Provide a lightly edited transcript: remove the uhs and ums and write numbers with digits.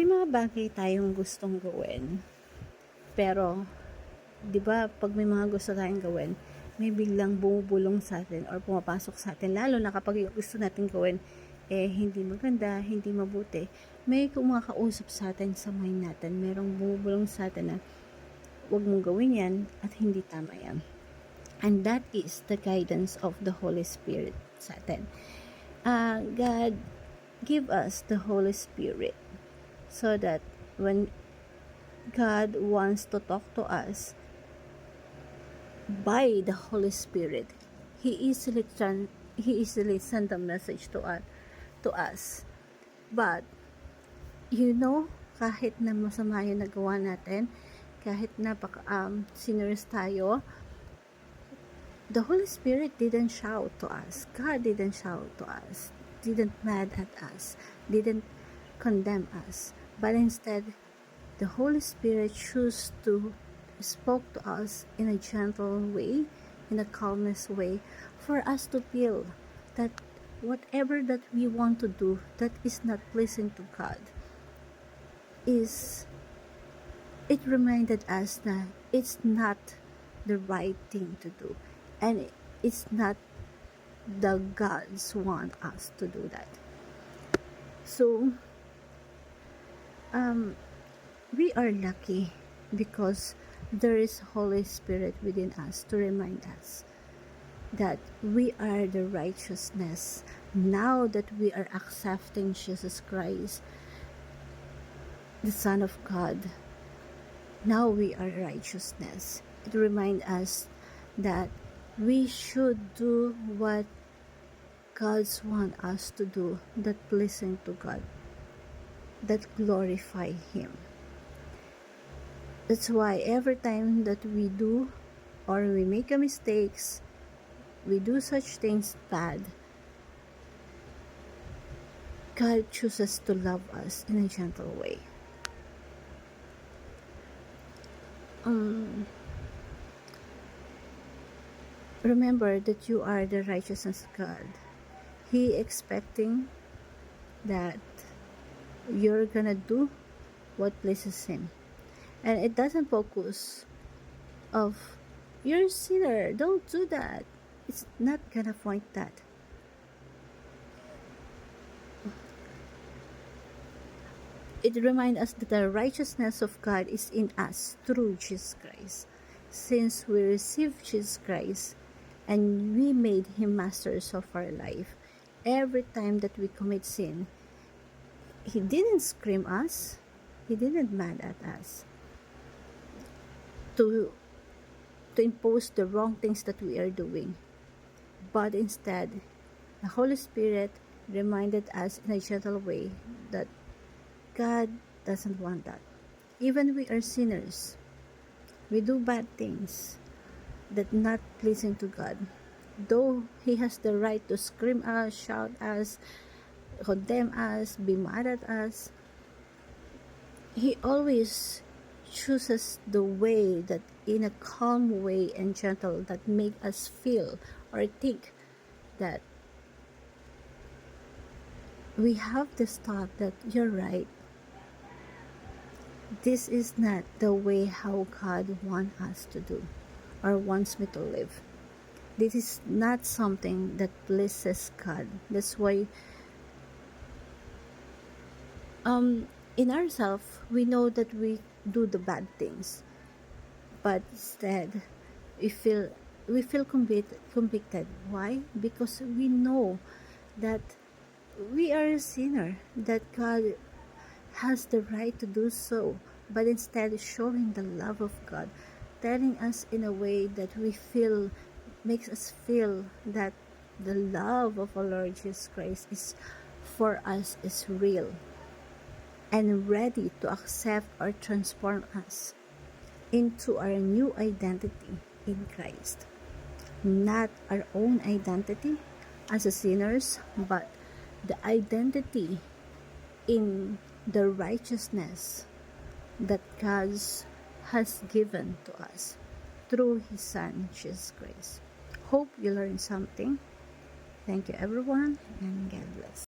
mga bagay tayong gustong gawin. Pero, di ba, pag may mga gusto tayong gawin, may biglang bumubulong sa atin or pumapasok sa atin. Lalo na kapag yung gusto natin gawin, hindi maganda, hindi mabuti. May kumakausap sa atin sa mind natin. Merong bumubulong sa atin na, huwag mong gawin yan at hindi tama yan. And that is the guidance of the Holy Spirit sa atin. God give us the Holy Spirit so that when God wants to talk to us by the Holy Spirit, He easily send a message to us. But kahit na masama yung nagawa natin, kahit na sinners tayo, the Holy Spirit didn't shout to us. God didn't shout to us, didn't mad at us, didn't condemn us, but instead the Holy Spirit chose to spoke to us in a gentle way, in a calmest way, for us to feel that whatever that we want to do that is not pleasing to God, it reminded us that it's not the right thing to do, and it's not the God's want us to do that. So we are lucky because there is Holy Spirit within us to remind us that we are the righteousness. Now that we are accepting Jesus Christ, the Son of God, now we are righteousness. It reminds us that we should do what God's want us to do, that pleasing to God, that glorify Him. That's why every time that we do or we make a mistakes, we do such things bad, God chooses to love us in a gentle way. Remember that you are the righteousness of God. He expecting that you're gonna do what pleases Him. And it doesn't focus of, you're a sinner, don't do that. It's not gonna point that. It reminds us that the righteousness of God is in us through Jesus Christ. Since we received Jesus Christ and we made Him masters of our life, every time that we commit sin, He didn't scream us, He didn't mad at us to impose the wrong things that we are doing, but instead the Holy Spirit reminded us in a gentle way that God doesn't want that. Even we are sinners, we do bad things that not pleasing to God, though He has the right to scream us, shout us, condemn us, be mad at us. He always chooses the way that in a calm way and gentle that make us feel or think that we have this thought that you're right. This is not the way how God wants us to do or wants me to live. This is not something that pleases God. That's why in ourselves we know that we do the bad things, but instead we feel convicted. Why? Because we know that we are a sinner, that God has the right to do so, but instead showing the love of God, telling us in a way that makes us feel that the love of our Lord Jesus Christ is for us, is real and ready to accept or transform us into our new identity in Christ. Not our own identity as a sinners, but the identity in the righteousness that God has given to us through His Son, Jesus Christ. Hope you learned something. Thank you everyone, and God bless.